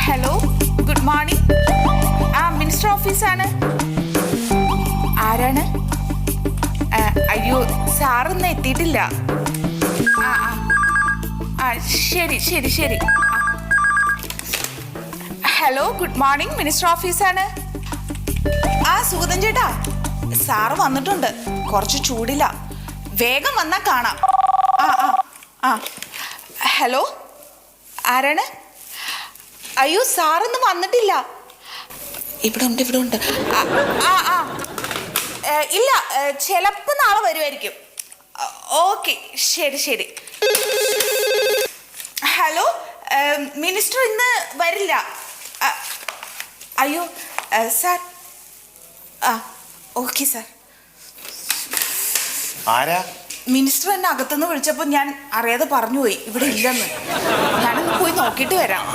Hello, good morning. Minister ഓഫീസാണ്. ആരാണ്? അയ്യോ, സാറൊന്നും എത്തിയിട്ടില്ല. ആ ആ ആ ശരി ശരി ശരി. Hello, good morning. മിനിസ്റ്റർ ഓഫീസാണ്. സുഗതൻ ചേട്ടാ, സാറ് വന്നിട്ടുണ്ട്. കുറച്ച് ചൂടില്ല. വേഗം വന്നാൽ കാണാം. ആ ആ ആ ഹലോ, ആരാണ്? അയ്യോ, സാറൊന്നും വന്നിട്ടില്ല. ഇവിടെ ഉണ്ട്. ആ ആ ഇല്ല, ചിലപ്പോൾ നാളെ വരുമായിരിക്കും. ഓക്കെ, ശരി ശരി. ഹലോ, മിനിസ്റ്റർ ഇന്ന് വരില്ല. അയ്യോ സാർ. Okay sir. ആരാ? മിനിസ്റ്റർ എന്നെ അകത്തുനിന്ന് വിളിച്ചപ്പോൾ ഞാൻ അറിയാതെ പറഞ്ഞുപോയി ഇവിടെ ഇല്ലെന്ന്. ഞാനൊന്ന് പോയി നോക്കിയിട്ട് വരാം.